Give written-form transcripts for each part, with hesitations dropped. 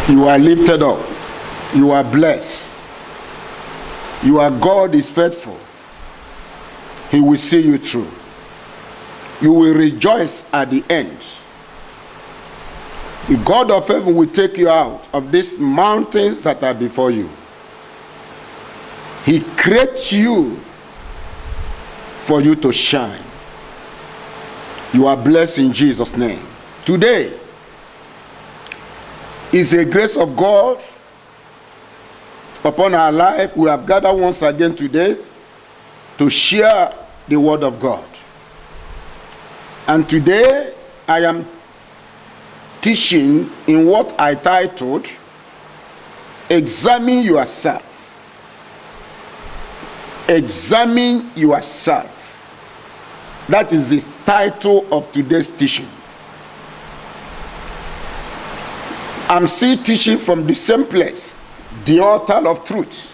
You are lifted up. You are blessed. Your God is faithful. He will see you through. You will rejoice at the end. The God of heaven will take you out of these mountains that are before you. He creates you for you to shine. You are blessed in Jesus' name. Today is a grace of God upon our life. We have gathered once again today to share the word of God. And today I am teaching in what I titled, Examine Yourself. Examine yourself. That is the title of today's teaching. I'm still teaching from the same place, the Altar of Truth,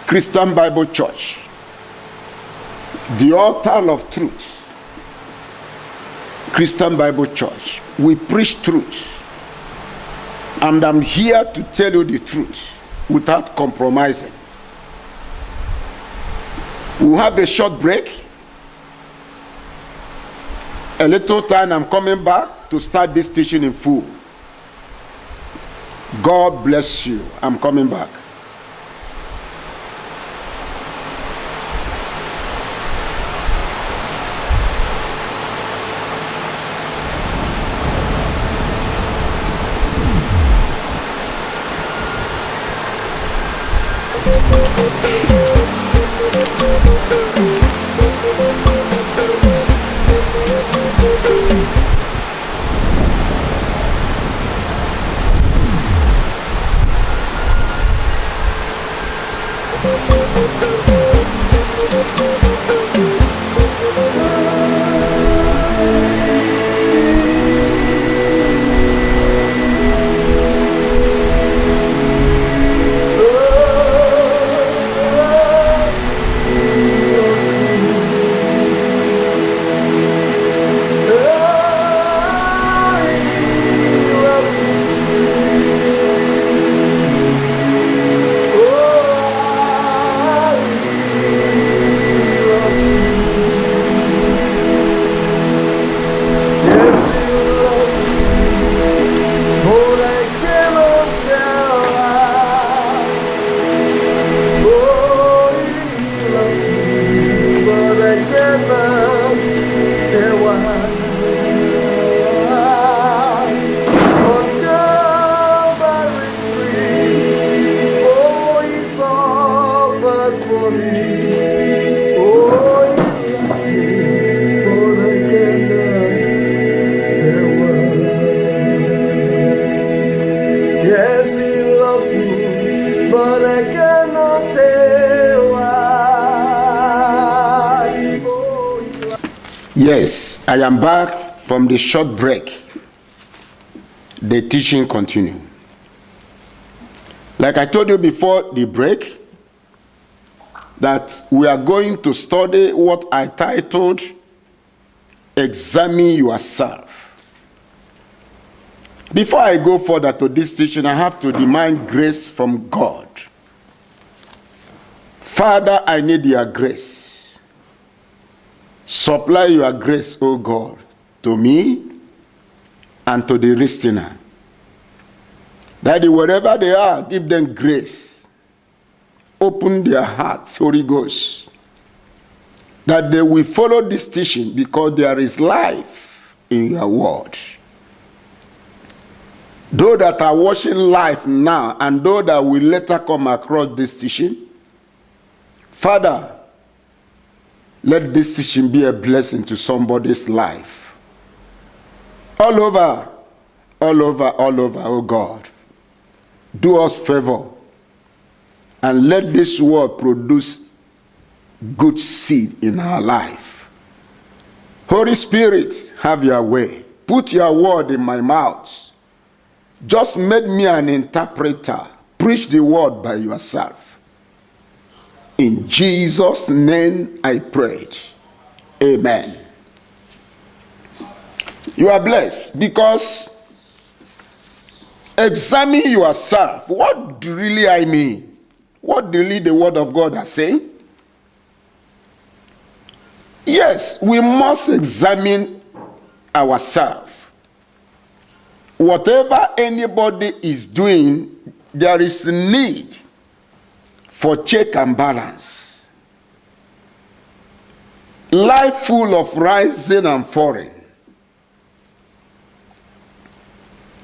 Christian Bible Church. The Altar of Truth, Christian Bible Church. We preach truth. And I'm here to tell you the truth without compromising. We'll have a short break. A little time, I'm coming back to start this teaching in full. God bless you. I'm coming back. Yes, I am back from the short break. The teaching continues. Like I told you before the break, that we are going to study what I titled, Examine Yourself. Before I go further to this teaching, I have to demand grace from God. Father, I need your grace. Supply your grace, O God, to me and to the listener. Daddy, wherever they are, give them grace. Open their hearts, Holy Ghost, that they will follow this teaching because there is life in your word. Those that are watching life now and those that will later come across this teaching, Father, let this teaching be a blessing to somebody's life. All over, oh God. Do us favor and let this word produce good seed in our life. Holy Spirit, have your way. Put your word in my mouth. Just make me an interpreter. Preach the word by yourself. In Jesus' name I prayed. Amen. You are blessed because Examine yourself. What do really I mean? What really the word of God is saying? Yes, we must examine ourselves. Whatever anybody is doing, there is a need for check and balance. Life full of rising and falling.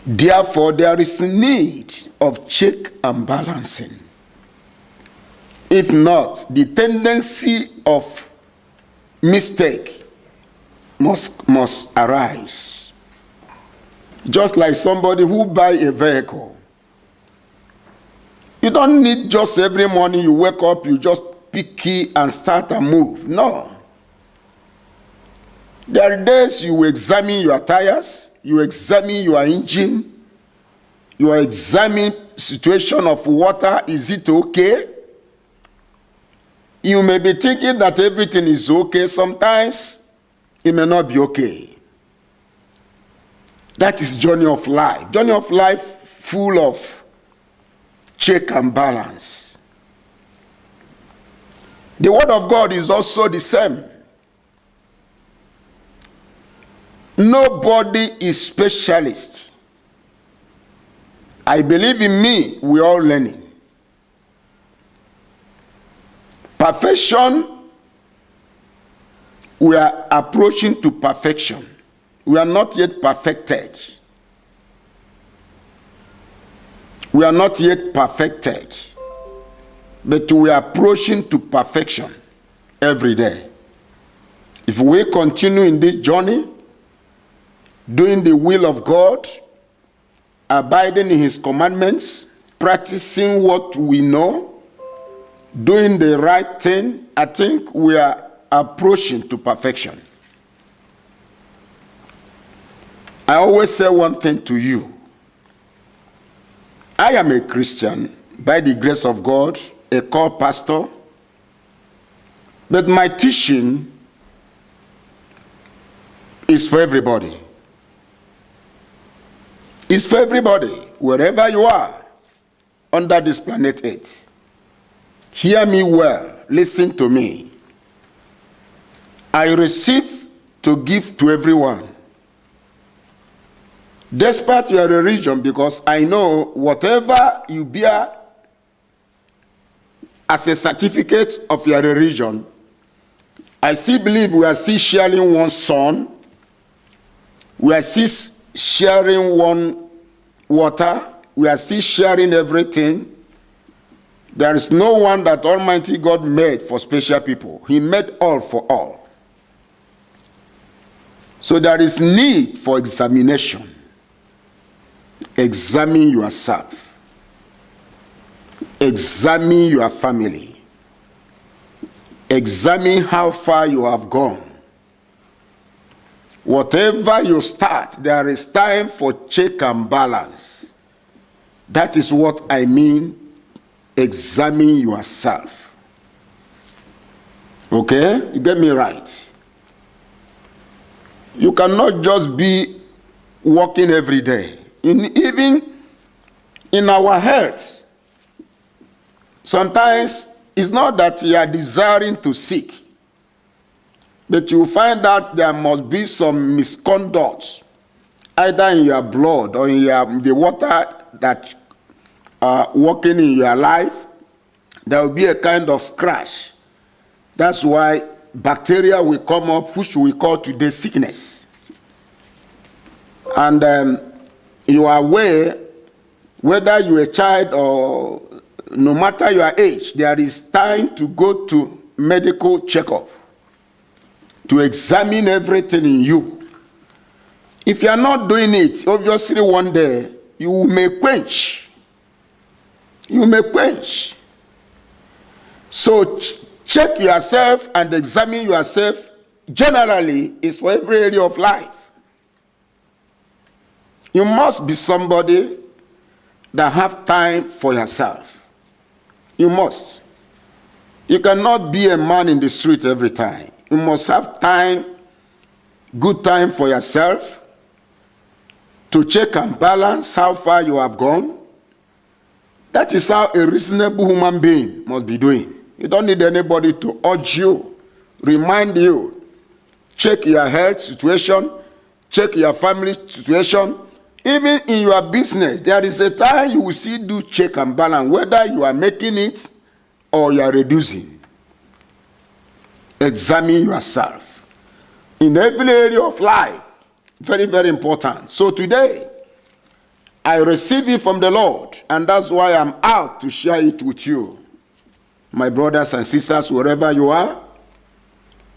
Therefore, there is a need of check and balancing. If not, the tendency of mistake must arise. Just like somebody who buy a vehicle. You don't need just every morning you wake up, you just pick key and start and move. No. There are days you examine your tires, you examine your engine, you examine situation of water, is it okay? You may be thinking that everything is okay. Sometimes it may not be okay. That is journey of life. Journey of life full of check and balance. The word of God is also the same. Nobody is specialist. I believe in me, we are all learning. Perfection, we are approaching to perfection. We are not yet perfected. We are not yet perfected. But we are approaching to perfection every day. If we continue in this journey, doing the will of God, abiding in his commandments, practicing what we know, doing the right thing, I think we are approaching to perfection. I always say one thing to you. I am a Christian by the grace of God, a called pastor, but my teaching is for everybody. It's for everybody, wherever you are under this planet Earth. Hear me well, listen to me. I receive to give to everyone. Despite your religion, because I know whatever you bear as a certificate of your religion, I still believe we are still sharing one sun, we are still sharing one water, we are still sharing everything. There is no one that Almighty God made for special people. He made all for all. So there is need for examination. Examine yourself. Examine your family. Examine how far you have gone. Whatever you start, there is time for check and balance. That is what I mean, examine yourself. Okay? You get me right? You cannot just be walking every day. Even in our health, sometimes it's not that you are desiring to seek, but you find out there must be some misconduct, either in your blood or in the water that working in your life. There will be a kind of scratch. That's why bacteria will come up, which we call today sickness. And you are aware, whether you're a child or no matter your age, there is time to go to medical checkup to examine everything in you. If you are not doing it, obviously one day you may quench. You may quench. So check yourself and examine yourself. Generally, is for every area of life. You must be somebody that have time for yourself. You must. You cannot be a man in the street every time. You must have time, good time for yourself, to check and balance how far you have gone. That is how a reasonable human being must be doing. You don't need anybody to urge you, remind you. Check your health situation, check your family situation. Even in your business, there is a time you will see do check and balance, whether you are making it or you are reducing. Examine yourself. In every area of life, very, very important. So today, I receive it from the Lord, and that's why I'm out to share it with you, my brothers and sisters, wherever you are.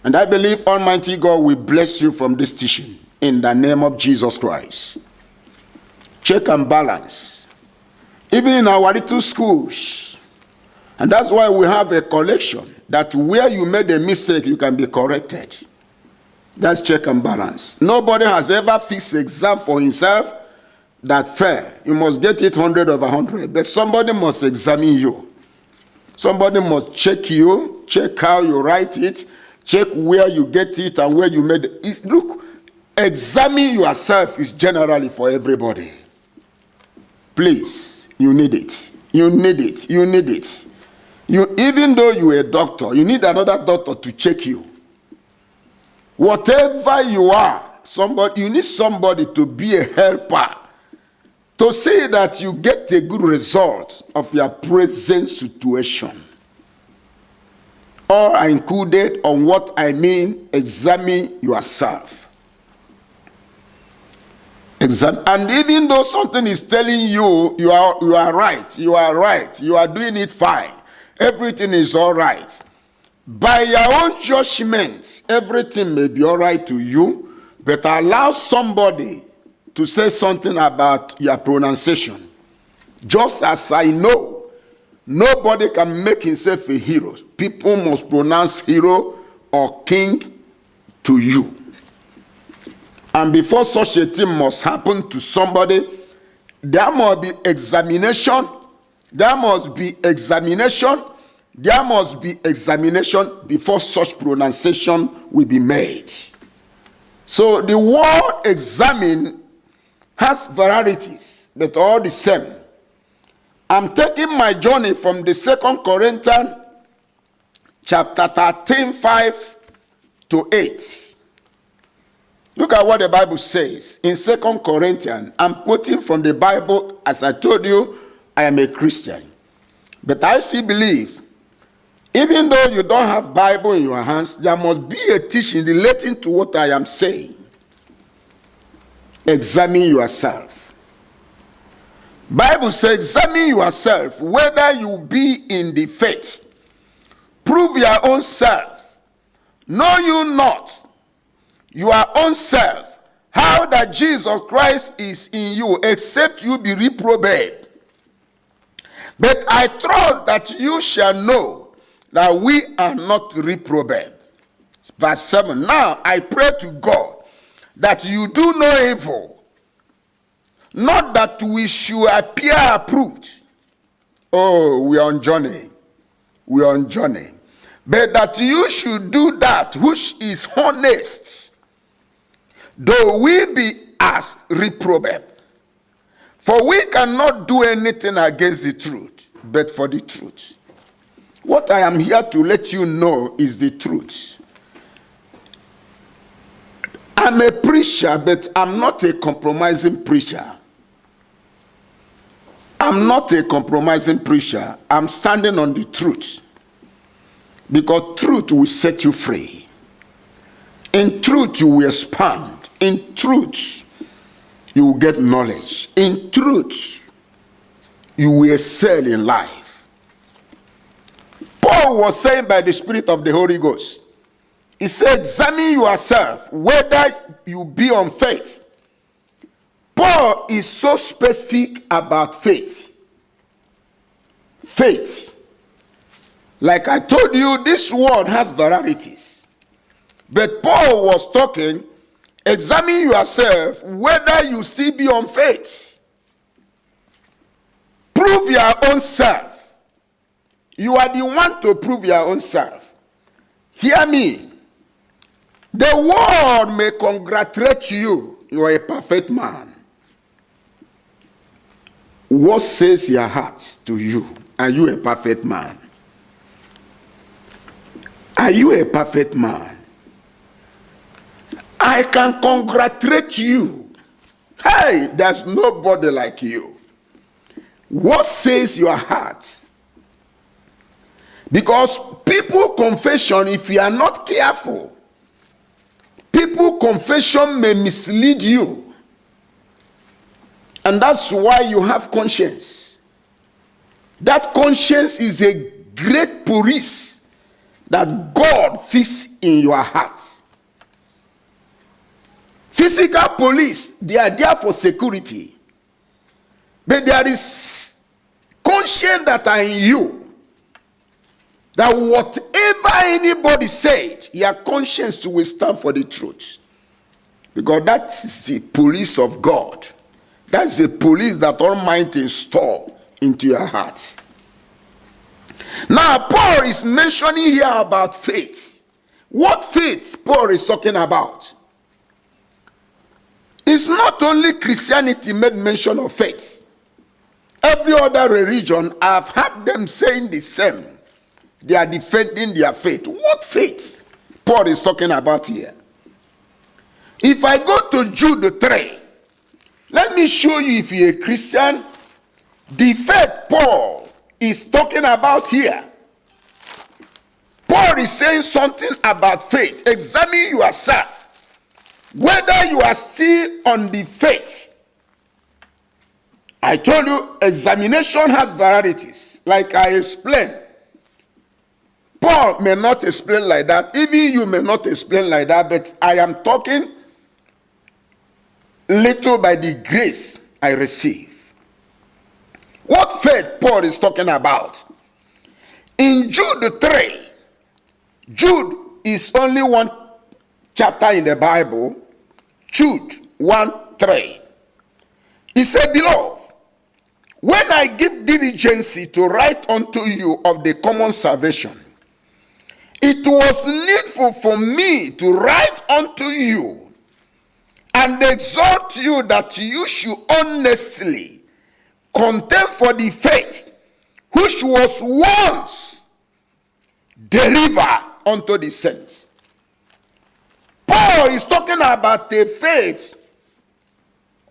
And I believe Almighty God will bless you from this teaching in the name of Jesus Christ. Check and balance. Even in our little schools. And that's why we have a collection that where you made a mistake, you can be corrected. That's check and balance. Nobody has ever fixed exam for himself that fair. You must get it 100 over 100. But somebody must examine you. Somebody must check you, check how you write it, check where you get it and where you made it. Look, examine yourself is generally for everybody. Please, you need it. You need it. You need it. Even though you're a doctor, you need another doctor to check you. Whatever you are, you need somebody to be a helper, to say that you get a good result of your present situation. All are included on what I mean, examine yourself. And even though something is telling you, you are right, you are doing it fine, everything is all right. By your own judgment, everything may be all right to you, but allow somebody to say something about your pronunciation. Just as I know, nobody can make himself a hero. People must pronounce hero or king to you. And before such a thing must happen to somebody, there must be examination. There must be examination. There must be examination before such pronunciation will be made. So the word examine has varieties, but all the same. I'm taking my journey from the 2 Corinthians chapter 13, 5 to 8. Look at what the Bible says in 2 Corinthians. I'm quoting from the Bible. As I told you, I am a Christian. But I still believe, even though you don't have Bible in your hands, there must be a teaching relating to what I am saying. Examine yourself. Bible says, examine yourself whether you be in the faith. Prove your own self. Know you not your own self, how that Jesus Christ is in you, except you be reprobate. But I trust that you shall know that we are not reprobate. Verse 7. Now I pray to God that you do no evil, not that we should appear approved. Oh, we are on journey. We are on journey. But that you should do that which is honest, though we be as reprobate. For we cannot do anything against the truth, but for the truth. What I am here to let you know is the truth. I'm a preacher, but I'm not a compromising preacher. I'm not a compromising preacher. I'm standing on the truth. Because truth will set you free. In truth, you will expand. In truth, you will get knowledge. In truth, you will excel in life. Paul was saying by the Spirit of the Holy Ghost, he said, examine yourself whether you be on faith. Paul is so specific about faith. Faith. Like I told you, this word has varieties. But Paul was talking, examine yourself whether you still be on faith. Prove your own self. You are the one to prove your own self. Hear me. The world may congratulate you. You are a perfect man. What says your heart to you? Are you a perfect man? Are you a perfect man? I can congratulate you. Hey, there's nobody like you. What says your heart? Because people confession, if you are not careful, people confession may mislead you. And that's why you have conscience. That conscience is a great police that God fixed in your heart. Physical police, they are there for security. But there is conscience that are in you. That whatever anybody said, your conscience will stand for the truth. Because that's the police of God. That's the police that Almighty installed into your heart. Now, Paul is mentioning here about faith. What faith Paul is talking about? It's not only Christianity made mention of faith. Every other religion, I've heard them saying the same. They are defending their faith. What faith Paul is talking about here? If I go to Jude 3, let me show you, if you're a Christian, the faith Paul is talking about here. Paul is saying something about faith. Examine yourself, whether you are still on the faith. I told you, examination has varieties. Like I explained, Paul may not explain like that. Even you may not explain like that. But I am talking little by the grace I receive. What faith Paul is talking about? In Jude 3, Jude is only one chapter in the Bible. Jude 1:3. He said, Beloved, when I give diligence to write unto you of the common salvation, it was needful for me to write unto you and exhort you that you should honestly contend for the faith which was once delivered unto the saints. Paul is talking about the faith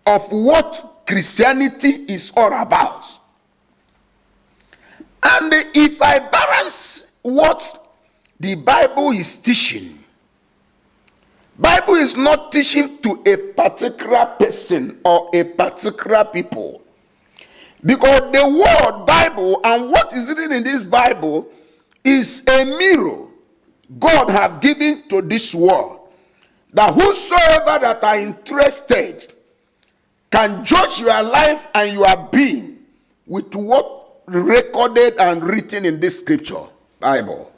of what Christianity is all about. And if I balance what the Bible is teaching, Bible is not teaching to a particular person or a particular people. Because the word Bible and what is written in this Bible is a mirror God have given to this world. That whosoever that are interested can judge your life and your being with what recorded and written in this scripture, Bible.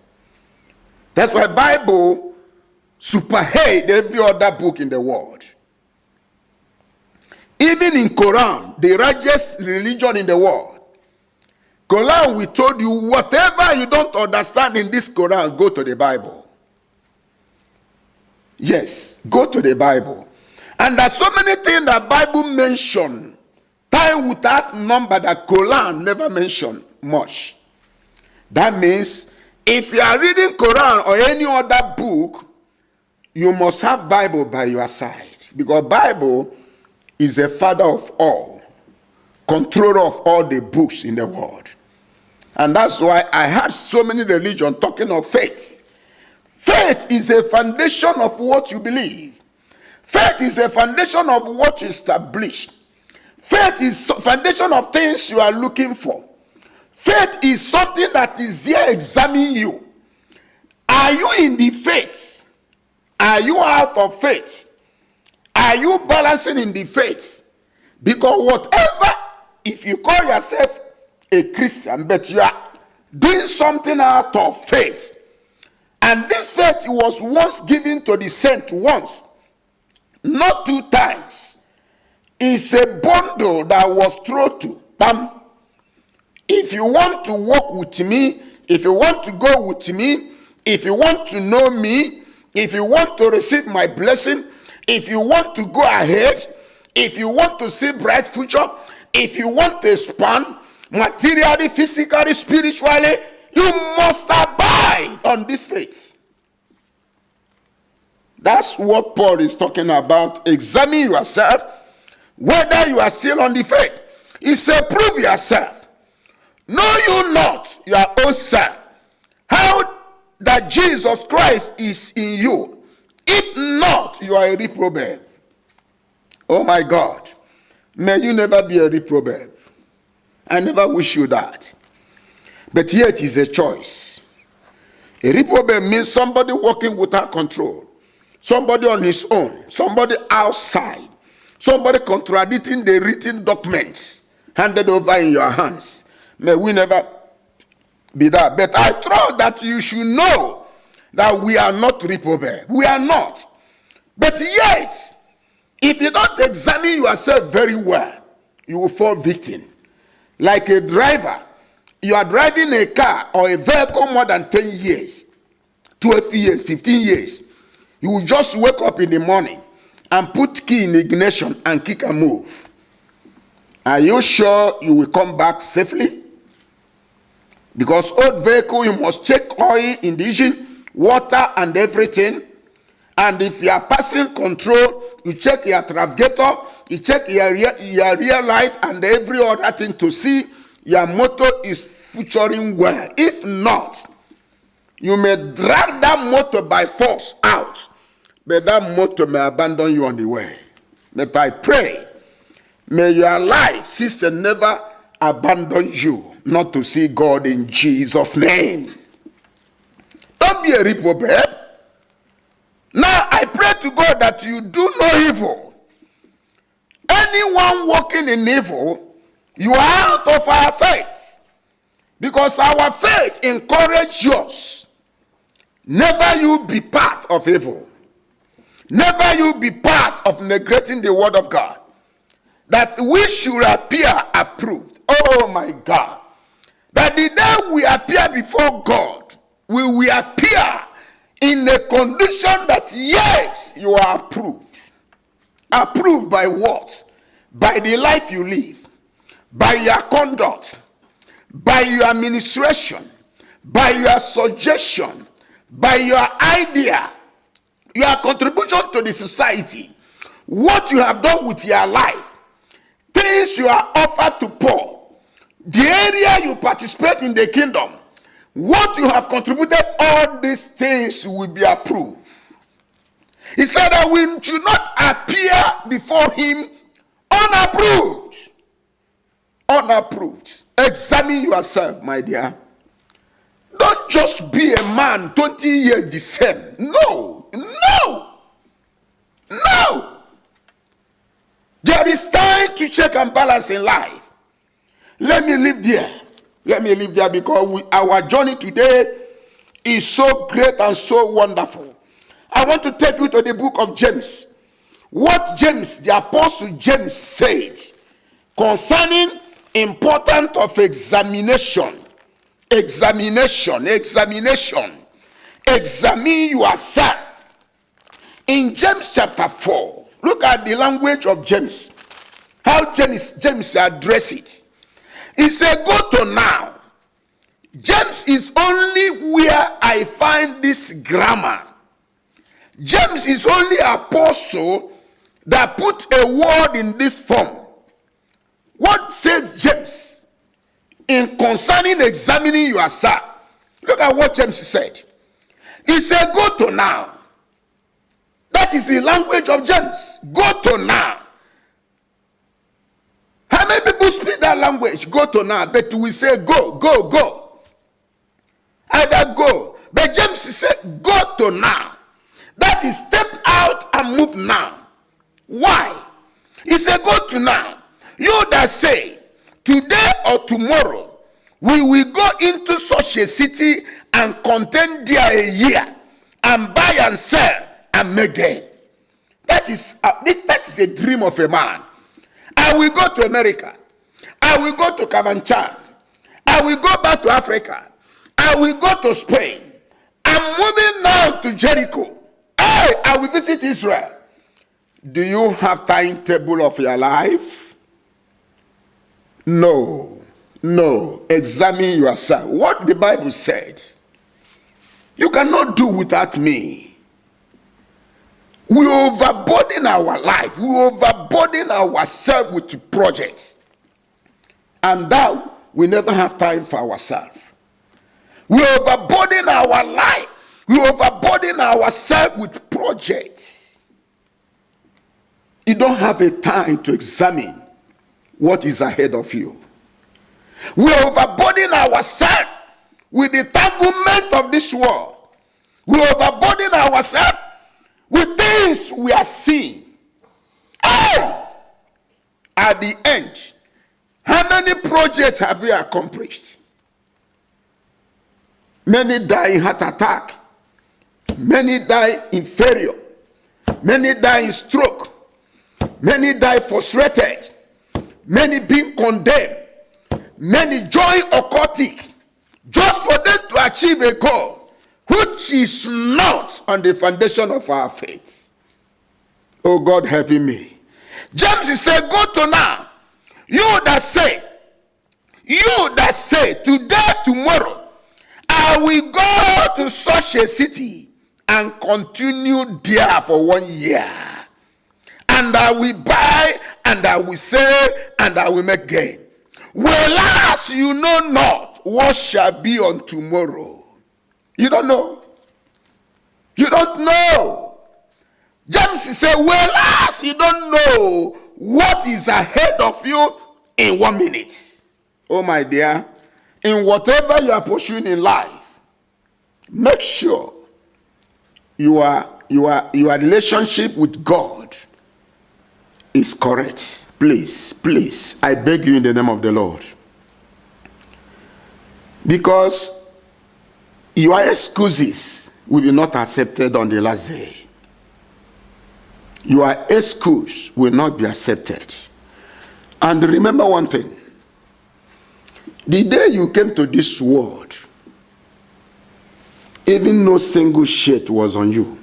That's why Bible supersede every other book in the world. Even in Quran, the largest religion in the world, Quran, we told you, whatever you don't understand in this Quran, go to the Bible. Yes, go to the Bible. And there's so many things that Bible mention, time without number, that Quran never mentioned much. That means if you are reading Quran or any other book, you must have Bible by your side. Because Bible is the father of all, controller of all the books in the world. And that's why I had so many religions talking of faith. Faith is a foundation of what you believe. Faith is a foundation of what you establish. Faith is a foundation of things you are looking for. Faith is something that is there examining you. Are you in the faith? Are you out of faith? Are you balancing in the faith? Because whatever, if you call yourself a Christian, but you are doing something out of faith, and this faith was once given to the saint once, not 2 times. It's a bundle that was thrown to them. If you want to walk with me, if you want to go with me, if you want to know me, if you want to receive my blessing, if you want to go ahead, if you want to see bright future, If you want to expand materially, physically, spiritually, you must abide on this faith. That's what Paul is talking about. Examine yourself, whether you are still on the faith. He said, prove yourself. Know you not your own self, how that Jesus Christ is in you. If not, you are a reprobate. Oh my God. May you never be a reprobate. I never wish you that. But yet it is a choice. A reprobate means somebody walking without control. Somebody on his own. Somebody outside. Somebody contradicting the written documents handed over in your hands. May we never be that. But I trust that you should know that we are not reprobate. We are not. But yet, if you don't examine yourself very well, you will fall victim. Like a driver, you are driving a car or a vehicle more than 10 years, 12 years, 15 years. You will just wake up in the morning and put key in ignition and kick and move. Are you sure you will come back safely? Because old vehicle, you must check oil in the engine, water and everything. And if you are passing control, you check your navigator, you check your rear light and every other thing to see your motor is featuring well. If not, you may drag that motor by force out, but that motor may abandon you on the way. But I pray, may your life, sister, never abandon you, not to see God in Jesus' name. Don't be a reprobate. Now I pray to God that you do no evil. Anyone walking in evil, you are out of our faith. Because our faith encourages us. Never you be part of evil. Never you be part of neglecting the word of God. That we should appear approved. Oh my God. That the day we appear before God, we will appear in a condition that yes, you are approved. Approved by what? By the life you live, by your conduct, by your administration, by your suggestion, by your idea, your contribution to the society, what you have done with your life, things you are offered to poor, the area you participate in the kingdom, what you have contributed, all these things will be approved. He said that we should not appear before him unapproved. Unapproved. Examine yourself, my dear. Don't just be a man 20 years the same. No. There is time to check and balance in life. Let me live there because our journey today is so great and so wonderful. I want to take you to the book of James. What James, the apostle James, said concerning importance of examination. Examine yourself. In James chapter 4, look at the language of James. How James address it. He said, go to now. James is only where I find this grammar. James is only apostle that put a word in this form. What says James in concerning examining yourself? Look at what James said. He said, go to now. That is the language of James. Go to now. How many people speak that language? Go to now. But we say go. Either go. But James said, go to now. That is step out and move now. Why? He said, go to now. You that say, today or tomorrow, we will go into such a city and contend there a year, and buy and sell and make gain. That is the dream of a man. I will go to America. I will go to Kafanchan. I will go back to Africa. I will go to Spain. I'm moving now to Jericho. Hey, I will visit Israel. Do you have timetable of your life? No. Examine yourself. What the Bible said. You cannot do without me. We overburden our life. We overburden ourselves with projects. And now we never have time for ourselves. We overburden our life. We overburden ourselves with projects. You don't have a time to examine what is ahead of you. We overburden ourselves with the entanglement of this world. We overburden ourselves with things we are seeing. Oh! At the end, how many projects have we accomplished? Many die in heart attack. Many die in failure. Many die in stroke. Many die frustrated. Many being condemned. Many join occultic just for them to achieve a goal which is not on the foundation of our faith. Oh God, helping me. James said, go to now. You that say, today, tomorrow, I will go to such a city and continue there for 1 year. And I will buy, and I will sell, and I will make gain. Whereas you know not what shall be on tomorrow. You don't know. You don't know. James said, whereas you don't know what is ahead of you in 1 minute. Oh my dear, in whatever you are pursuing in life, make sure your relationship with God is correct. Please, I beg you in the name of the Lord. Because your excuses will be not accepted on the last day. Your excuse will not be accepted. And remember one thing. The day you came to this world, even no single shit was on you.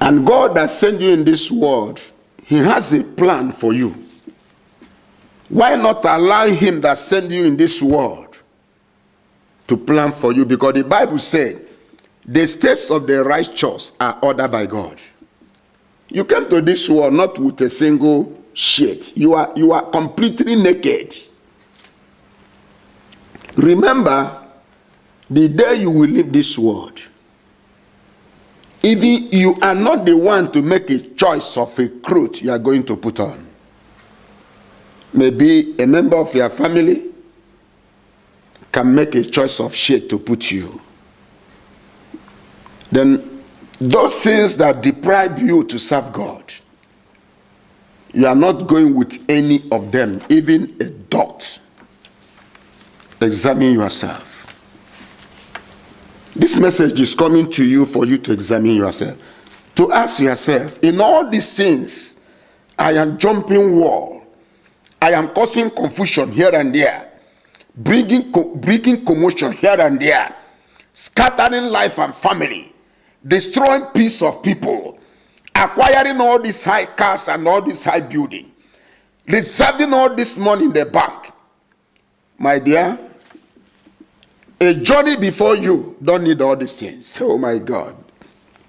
And God that sent you in this world, he has a plan for you. Why not allow him that sent you in this world to plan for you? Because the Bible said, the steps of the righteous are ordered by God. You came to this world not with a single shirt. You are completely naked. Remember, the day you will leave this world, even you are not the one to make a choice of a cloth you are going to put on. Maybe a member of your family can make a choice of shade to put you. Then those things that deprive you to serve God, you are not going with any of them, even a dot. Examine yourself. This message is coming to you for you to examine yourself. To ask yourself, in all these things, I am jumping wall. I am causing confusion here and there. Bringing commotion here and there. Scattering life and family. Destroying peace of people. Acquiring all these high cars and all this high building. Reserving all this money in the bank. My dear, a journey before you don't need all these things. Oh my God.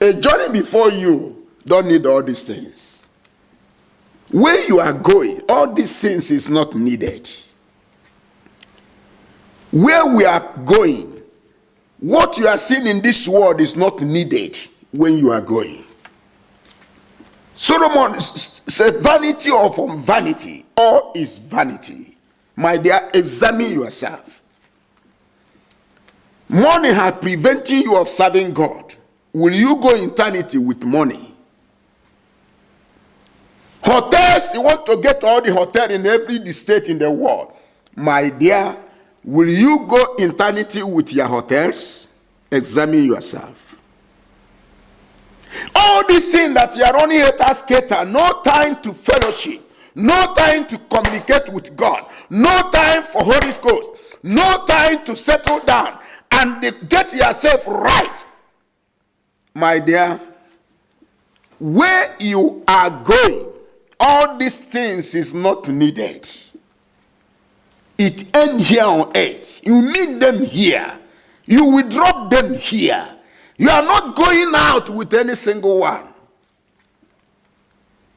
A journey before you don't need all these things. Where you are going, all these things is not needed. Where we are going, what you are seeing in this world is not needed when you are going. Solomon said, vanity or from vanity, all is vanity. My dear, examine yourself. Money has prevented you of serving God. Will you go eternity with money? Hotels, you want to get all the hotel in every state in the world. My dear, will you go eternity with your hotels? Examine yourself. All these things that you are running cater, no time to fellowship, no time to communicate with God, no time for Holy Ghost, no time to settle down and get yourself right. My dear, where you are going, all these things is not needed. It ends here on earth. You need them here. You will drop them here. You are not going out with any single one.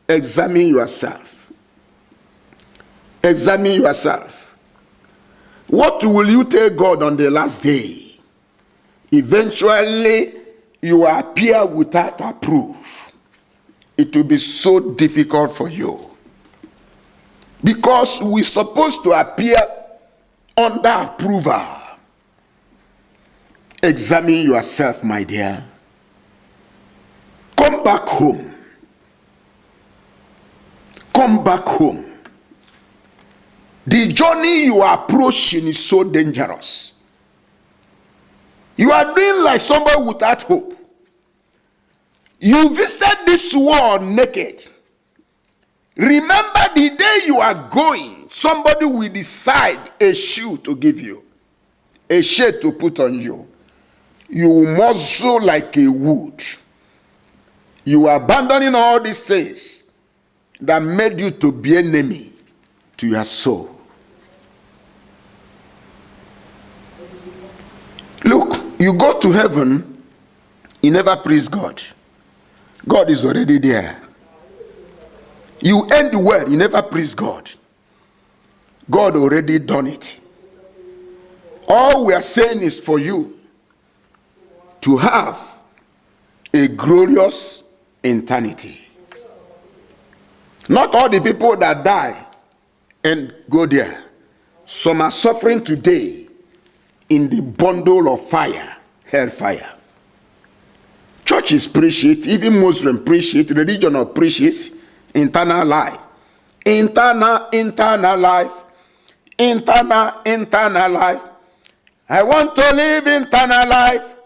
Examine yourself. Examine yourself. What will you tell God on the last day? Eventually, you appear without approve. It will be so difficult for you. Because we're supposed to appear under approval. Examine yourself, my dear. Come back home. Come back home. The journey you are approaching is so dangerous. You are doing like somebody without hope. You visited this world naked. Remember, the day you are going, somebody will decide a shoe to give you, a shade to put on you. You will muzzle like a wood. You are abandoning all these things that made you to be enemy to your soul. Look, you go to heaven, you never praise God. God is already there. You end the word, you never praise God. God already done it. All we are saying is for you to have a glorious eternity. Not all the people that die and go there. Some are suffering today in the bundle of fire, hellfire. Churches preach it, even Muslims preach it, religion appreciates eternal life. Eternal life. Eternal life. I want to live eternal life.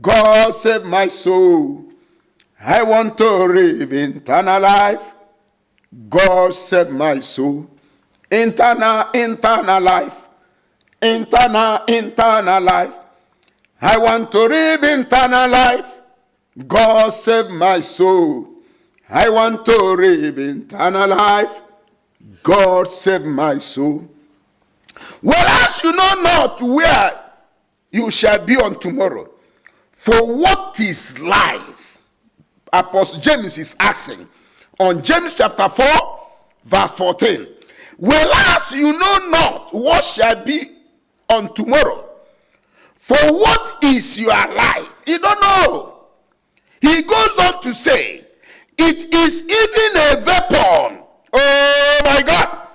God save my soul. I want to live eternal life. God save my soul. Eternal life. Eternal life. I want to live eternal life. God save my soul. I want to live eternal life. God save my soul. Whereas you know not where you shall be on tomorrow. For what is life? Apostle James is asking on James chapter 4, verse 14. Whereas you know not what shall be on tomorrow. For what is your life? You don't know. He goes on to say, it is even a weapon, oh my God,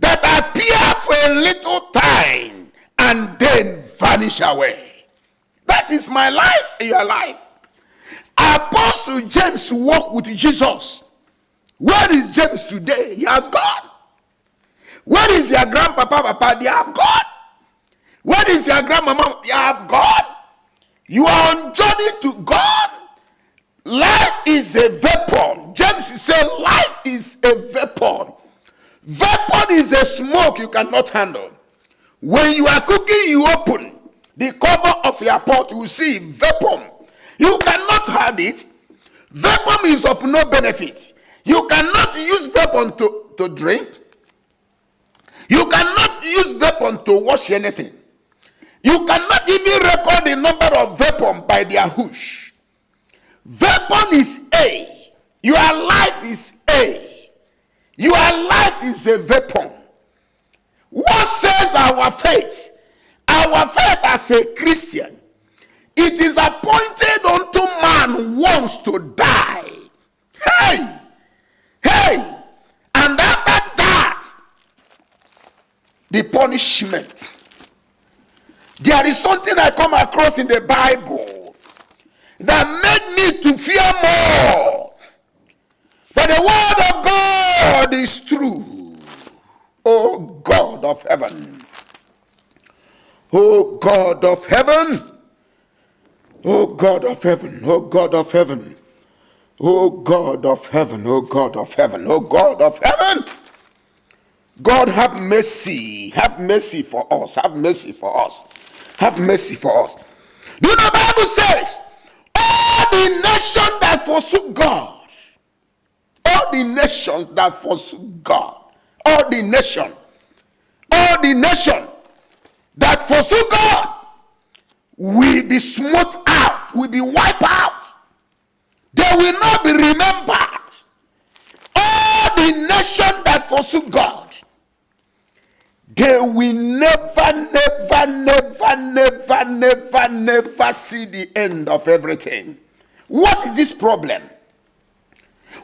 that appear for a little time and then vanish away. That is my life and your life. Apostle James walked with Jesus. Where is James today? He has God. Where is your grandpapa, papa? They have God. Where is your grandmama? You have God. You are on journey to God. Life is a weapon. James is saying life is a weapon. Weapon is a smoke you cannot handle. When you are cooking, you open the cover of your pot, you will see weapon. You cannot have it. Weapon is of no benefit. You cannot use weapon to drink. You cannot use weapon to wash anything. You cannot even record the number of weapon by their hoosh. Weapon is A. Your life is A. Your life is a weapon. What says our faith? Our faith as a Christian, it is appointed unto man once to die. Hey! And after that, the punishment. There is something I come across in the Bible that made me to fear more. But the word of God is true. Oh God of heaven. Oh God of heaven. Oh God of heaven. Oh God of heaven. Oh God of heaven. Oh God of heaven. Oh God of heaven. God have mercy. Have mercy for us. Have mercy for us. Have mercy for us. Do you know the Bible says, all the nation that forsook God, all the nations that forsook God, all the nation that forsook God will be smote out, will be wiped out. They will not be remembered. All the nation that forsook God, they will never see the end of everything. What is this problem?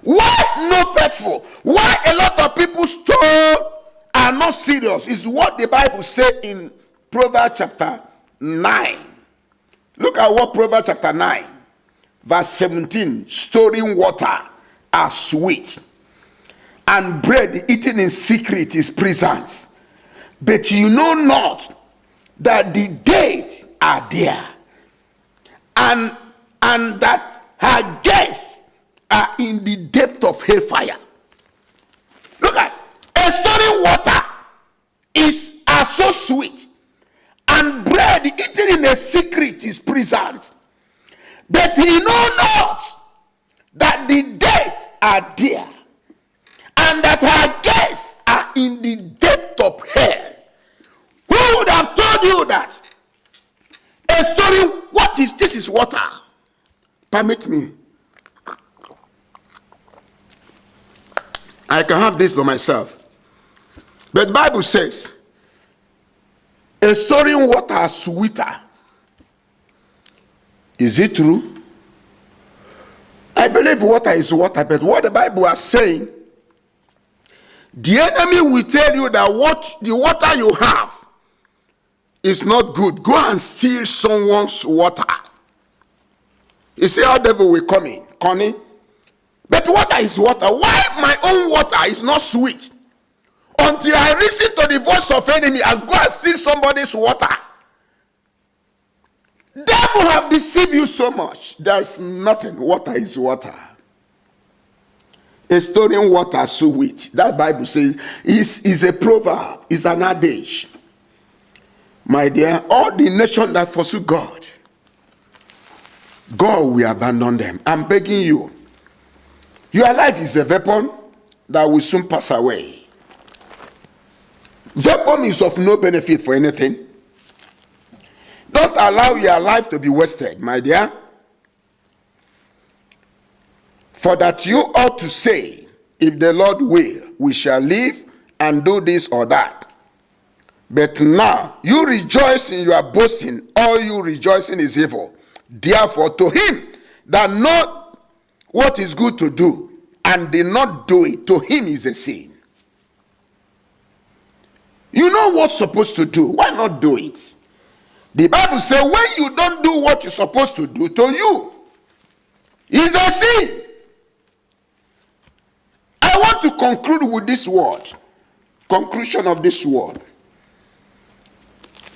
Why no faithful? Why a lot of people still are not serious? Is what the Bible says in Proverbs chapter 9. Look at what Proverbs chapter 9, verse 17. Storing water are sweet, and bread eaten in secret is pleasant. But you know not that the dates are there, and that her guests are in the depth of hellfire. Look at a storing water are so sweet, and bread eaten in a secret is pleasant. But he know not that the dates are there, and that her guests are in the depth of hell. Who would have told you that? A story, this is water. Permit me. I can have this for myself. But the Bible says, a storing water sweeter. Is it true? I believe water is water, but what the Bible is saying, the enemy will tell you that the water you have is not good. Go and steal someone's water. You see how devil will come in, Connie? But water is water. Why my own water is not sweet? Until I listen to the voice of enemy, I go and steal somebody's water. Devil have deceived you so much. There's nothing. Water is water. A storing water sweet. That Bible says is a proverb, is an adage. My dear, all the nations that forsook God, God will abandon them. I'm begging you. Your life is a weapon that will soon pass away. Weapon is of no benefit for anything. Don't allow your life to be wasted, my dear. For that you ought to say, if the Lord will, we shall live and do this or that. But now you rejoice in your boasting, all you rejoicing is evil. Therefore, to him that know what is good to do and did not do it, to him is a sin. You know what's supposed to do. Why not do it? The Bible says when you don't do what you're supposed to do, to you is a sin. I want to conclude with this word. Conclusion of this word.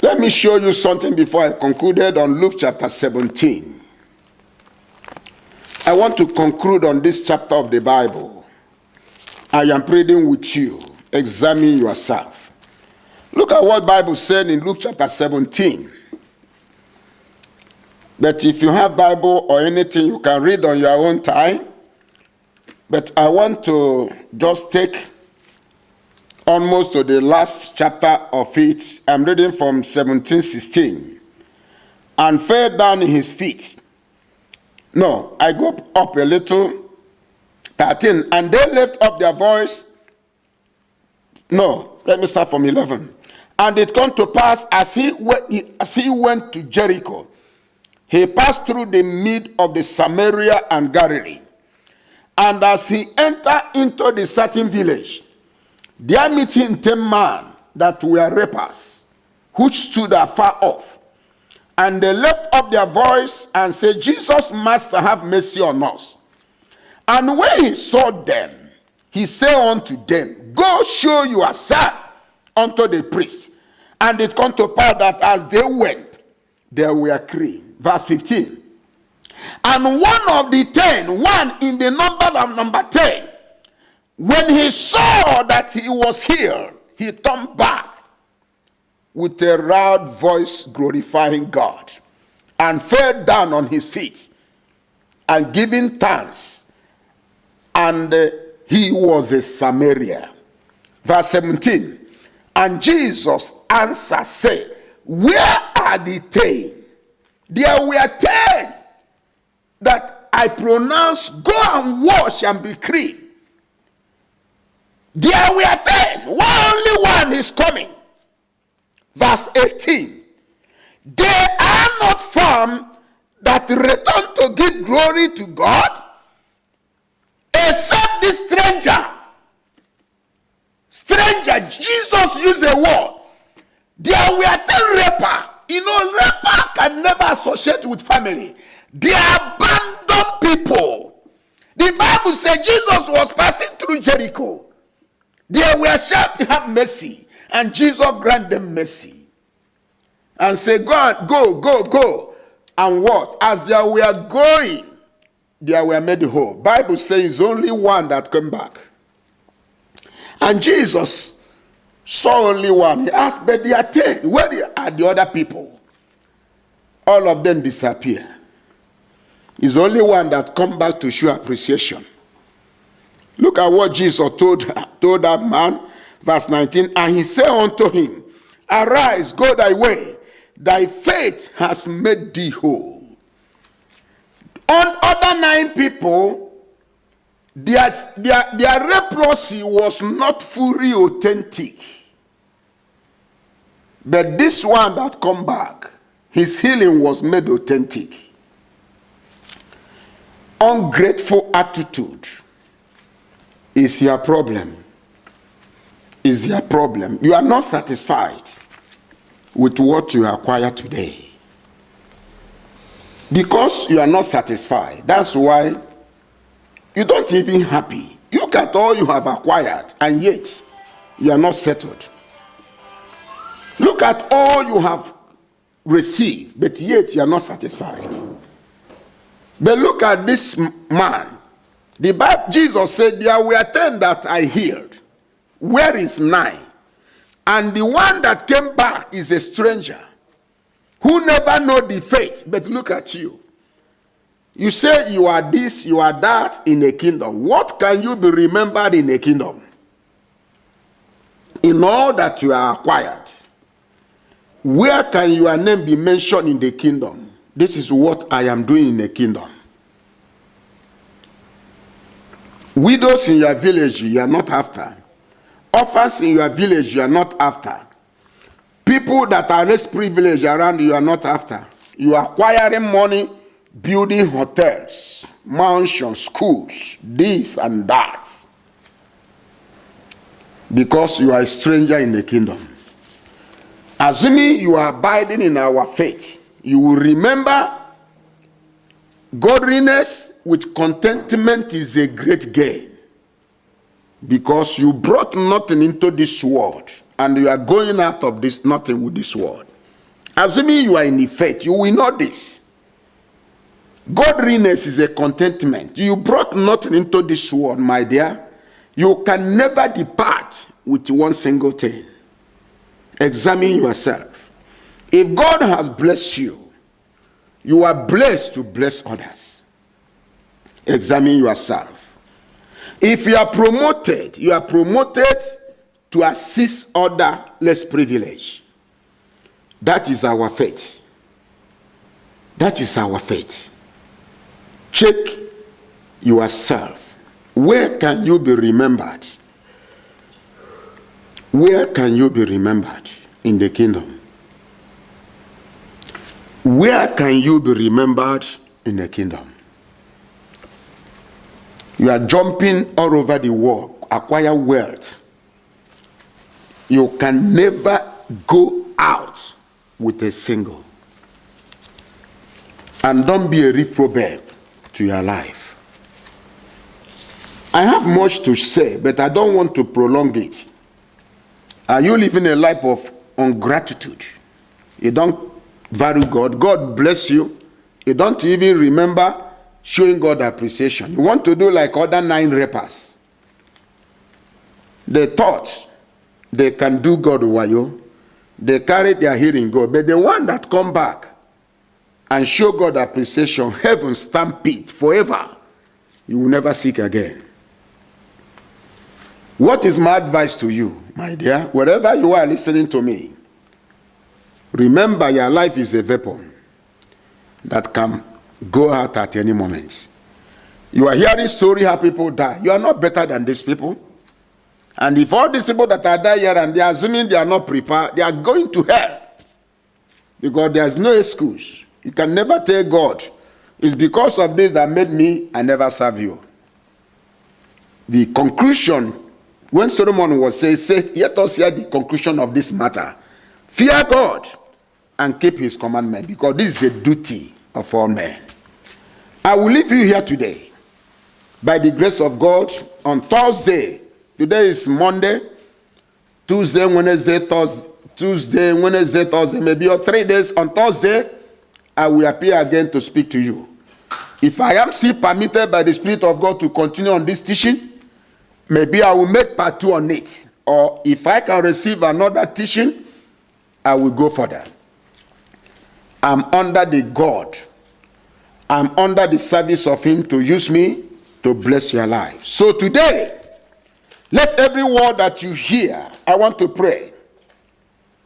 Let me show you something before I concluded on Luke chapter 17. I want to conclude on this chapter of the Bible. I am pleading with you. Examine yourself. Look at what the Bible said in Luke chapter 17. But if you have Bible or anything, you can read on your own time. But I want to just take almost to the last chapter of it. I'm reading from 17:16. And fell down in his feet. No, I go up a little. 13. And they lift up their voice. No, let me start from 11. And it come to pass as he went to Jericho, he passed through the midst of the Samaria and Galilee. And as he entered into the certain village, there met him 10 men that were lepers, which stood afar off. And they lifted up their voice and said, Jesus, Master, have mercy on us. And when he saw them, he said unto them, Go show yourself unto the priest. And it come to pass that as they went, they were clean. Verse 15. And one of the 10, one in the number of number 10, when he saw that he was healed, he turned back with a loud voice glorifying God, and fell down on his feet and giving thanks. And he was a Samaritan. Verse 17. And Jesus answered, say, where are the 10? There were 10 that I pronounced, go and wash and be clean. There were 10. Only one is coming. Verse 18. They are not found that return to give glory to God, except this stranger. Stranger, Jesus used a word. There were 10 rapers. You know, rapper can never associate with family. They are abandoned people. The Bible says Jesus was passing through Jericho. They were shouting, have mercy. And Jesus granted them mercy. And said, God, go. And what? As they were going, they were made whole. Bible says only one that came back. And Jesus saw only one. He asked, but they are 10. Where are the other people? All of them disappear. It's only one that come back to show appreciation. Look at what Jesus told that man. Verse 19. And he said unto him, arise, go thy way. Thy faith has made thee whole. On other 9 people, their leprosy was not fully authentic. But this one that come back, his healing was made authentic. Ungrateful attitude is your problem. Is your problem. You are not satisfied with what you acquire today. Because you are not satisfied. That's why you don't even happy. Look at all you have acquired, and yet you are not settled. Look at all you have received, but yet you are not satisfied. But look at this man. The Bible, Jesus said, there were 10 that I healed. Where is 9? And the one that came back is a stranger who never know the faith. But look at you. You say you are this, you are that in a kingdom. What can you be remembered in a kingdom? In all that you are acquired. Where can your name be mentioned in the kingdom? This is what I am doing in the kingdom. Widows in your village, you are not after. Orphans in your village, you are not after. People that are less privileged around you are not after. You are acquiring money, building hotels, mansions, schools, this and that. Because you are a stranger in the kingdom. Assuming you are abiding in our faith, you will remember godliness with contentment is a great gain. Because you brought nothing into this world, and you are going out of this nothing with this world. Assuming you are in the faith, you will know this. Godliness is a contentment. You brought nothing into this world, my dear. You can never depart with one single thing. Examine yourself. If God has blessed you, you are blessed to bless others. Examine yourself. If you are promoted to assist other less privileged. That is our faith. That is our faith. Check yourself. Where can you be remembered? Where can you be remembered in the kingdom? Where can you be remembered in the kingdom? You are jumping all over the world, acquire wealth. You can never go out with a single. And don't be a reprobate to your life. I have much to say, but I don't want to prolong it. Are you living a life of ingratitude? You don't value God. God bless you. You don't even remember showing God appreciation. You want to do like other 9 rappers. They thought they can do God wayo. They carry their hearing God. But the one that come back and show God appreciation, heaven stamp it forever. You will never seek again. What is my advice to you, my dear? Wherever you are listening to me, remember your life is a weapon that can go out at any moment. You are hearing story how people die. You are not better than these people. And if all these people that are dying here and they are assuming they are not prepared, they are going to hell. Because there is no excuse. You can never tell God, it's because of this that made me, I never serve you. The conclusion, when Solomon was saying, let us hear the conclusion of this matter. Fear God and keep his commandment, because this is the duty of all men. I will leave you here today, by the grace of God, on Thursday. Today is Monday, Tuesday, Wednesday, Thursday, maybe or 3 days. On Thursday, I will appear again to speak to you. If I am still permitted by the Spirit of God to continue on this teaching, maybe I will make part 2 on it. Or if I can receive another teaching, I will go further. I'm under the God. I'm under the service of him to use me to bless your life. So today, let every word that you hear, I want to pray.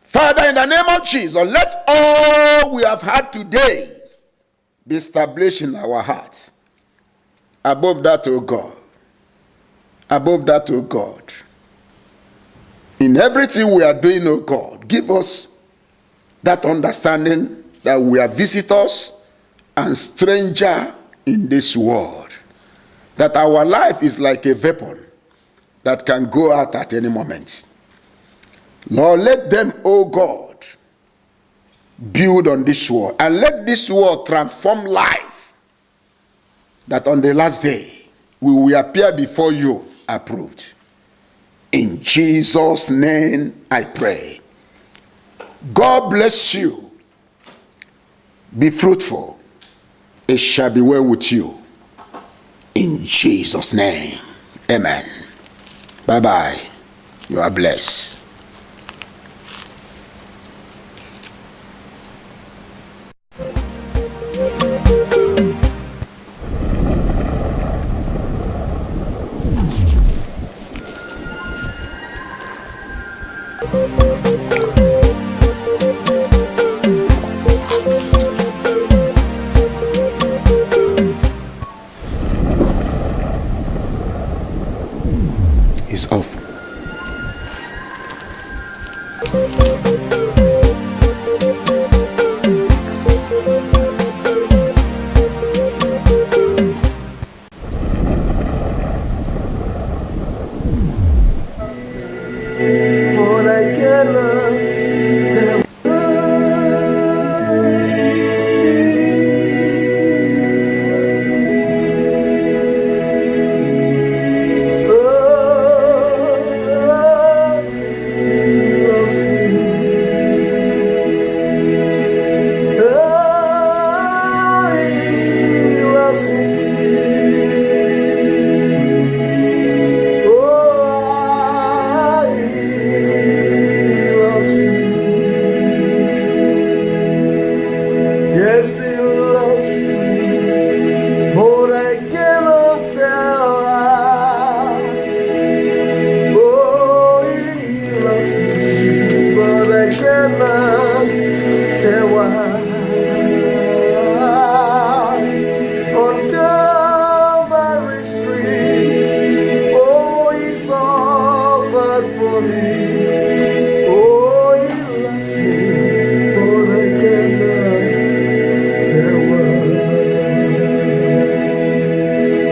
Father, in the name of Jesus, let all we have had today be established in our hearts. Above that, O God. Above that, O God. In everything we are doing, O God, give us that understanding that we are visitors and stranger in this world. That our life is like a weapon that can go out at any moment. Lord, let them, O God, build on this world. And let this world transform life. That on the last day, we will appear before you approved. In Jesus' name I pray. God bless you. Be fruitful. It shall be well with you. In Jesus' name. Amen. Bye-bye. You are blessed. It's off.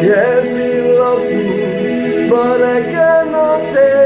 Yes, he loves me, but I cannot tell.